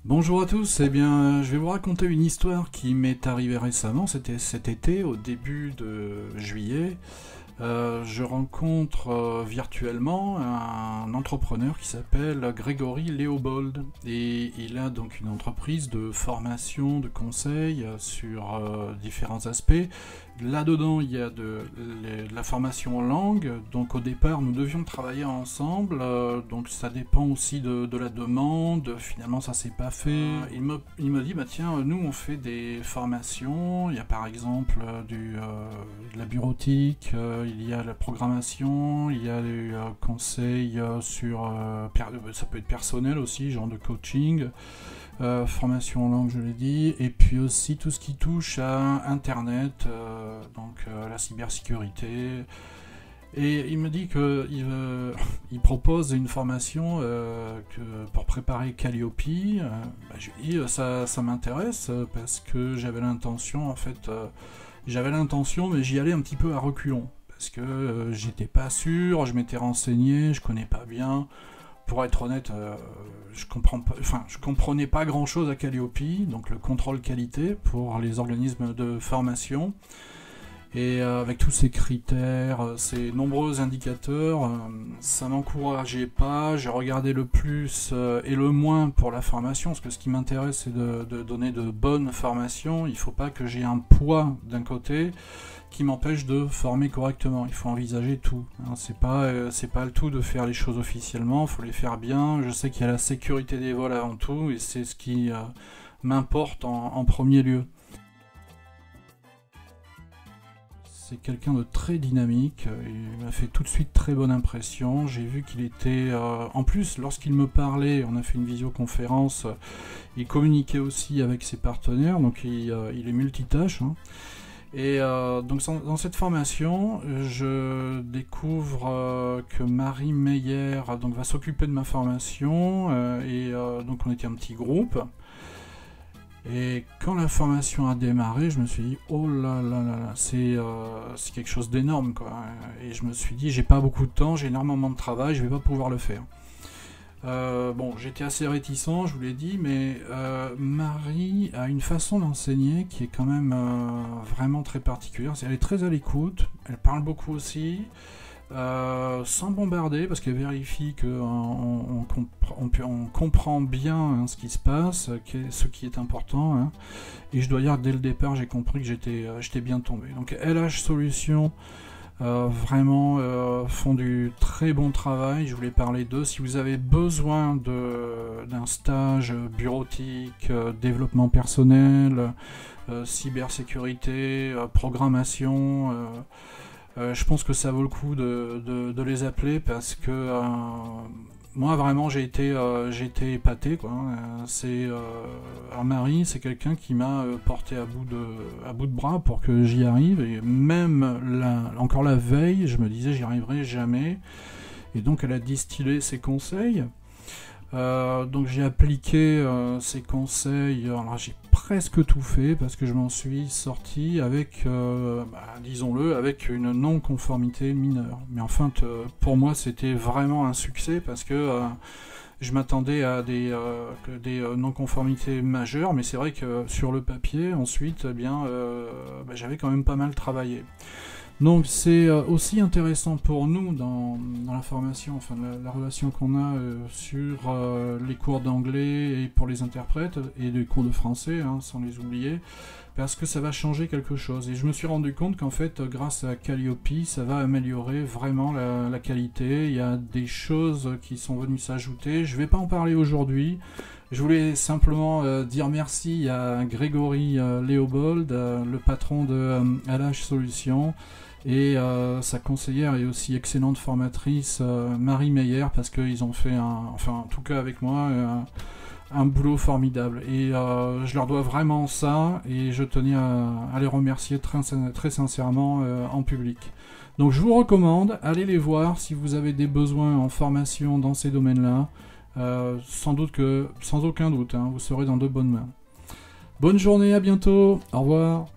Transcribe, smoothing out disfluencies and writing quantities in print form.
Bonjour à tous, eh bien, je vais vous raconter une histoire qui m'est arrivée récemment, c'était cet été, au début de juillet. Je rencontre virtuellement un entrepreneur qui s'appelle Grégory Léobold et il a donc une entreprise de formation, de conseil sur différents aspects. Là-dedans, il y a de la formation en langue, donc au départ nous devions travailler ensemble, donc ça dépend aussi de la demande, finalement ça s'est pas fait. Il me dit, bah tiens, nous on fait des formations, il y a par exemple de la bureautique, il y a la programmation, il y a des conseils sur, ça peut être personnel aussi, genre de coaching. Formation en langue, je l'ai dit, et puis aussi tout ce qui touche à Internet, la cybersécurité. Et il me dit il propose une formation pour préparer Calliope. Je lui dis ça m'intéresse parce que j'avais l'intention, mais j'y allais un petit peu à reculons parce que j'étais pas sûr, je m'étais renseigné, je connais pas bien. Pour être honnête, je comprenais pas grand chose à Calliope, donc le contrôle qualité pour les organismes de formation. Et avec tous ces critères, ces nombreux indicateurs, ça m'encourageait pas. J'ai regardé le plus et le moins pour la formation, parce que ce qui m'intéresse, c'est de donner de bonnes formations. Il faut pas que j'ai un poids d'un côté qui m'empêche de former correctement. Il faut envisager tout. Hein. C'est pas le tout de faire les choses officiellement, il faut les faire bien. Je sais qu'il y a la sécurité des vols avant tout, et c'est ce qui m'importe en premier lieu. C'est quelqu'un de très dynamique, il m'a fait tout de suite très bonne impression. J'ai vu qu'il était... en plus, lorsqu'il me parlait, on a fait une visioconférence, il communiquait aussi avec ses partenaires, donc il est multitâche. Hein. Et donc dans cette formation, je découvre que Marie Meyer va s'occuper de ma formation, donc on était un petit groupe. Et quand la formation a démarré, je me suis dit oh là là là là, c'est quelque chose d'énorme quoi. Et je me suis dit j'ai pas beaucoup de temps, j'ai énormément de travail, je vais pas pouvoir le faire. Bon, j'étais assez réticent, je vous l'ai dit, mais Marie a une façon d'enseigner qui est quand même vraiment très particulière. Elle est très à l'écoute, elle parle beaucoup aussi. Sans bombarder, parce qu'elle vérifie qu'on comprend bien hein, ce qui se passe, ce qui est important. Hein. Et je dois dire que dès le départ, j'ai compris que j'étais bien tombé. Donc LH Solutions, vraiment font du très bon travail. Je voulais parler d'eux. Si vous avez besoin d'un stage bureautique, développement personnel, cybersécurité, programmation... je pense que ça vaut le coup de les appeler parce que moi vraiment j'ai été épaté quoi. Alors Marie c'est quelqu'un qui m'a porté à bout de bras pour que j'y arrive et même encore la veille je me disais j'y arriverai jamais et donc elle a distillé ses conseils. Donc j'ai appliqué ces conseils, alors j'ai presque tout fait parce que je m'en suis sorti avec, disons-le, avec une non-conformité mineure. Mais enfin, pour moi c'était vraiment un succès parce que je m'attendais à des non-conformités majeures, mais c'est vrai que sur le papier, ensuite, j'avais quand même pas mal travaillé. Donc c'est aussi intéressant pour nous dans la formation, enfin la relation qu'on a sur les cours d'anglais et pour les interprètes et les cours de français, hein, sans les oublier, parce que ça va changer quelque chose. Et je me suis rendu compte qu'en fait, grâce à Calliope, ça va améliorer vraiment la qualité. Il y a des choses qui sont venues s'ajouter. Je ne vais pas en parler aujourd'hui. Je voulais simplement dire merci à Grégory Léobold, le patron de LH Solutions, et sa conseillère et aussi excellente formatrice Marie Meyer, parce qu'ils ont fait, en tout cas avec moi, un boulot formidable. Et je leur dois vraiment ça, et je tenais à les remercier très sincèrement en public. Donc je vous recommande, allez les voir si vous avez des besoins en formation dans ces domaines-là. Sans aucun doute, hein, vous serez dans de bonnes mains. Bonne journée, à bientôt, au revoir.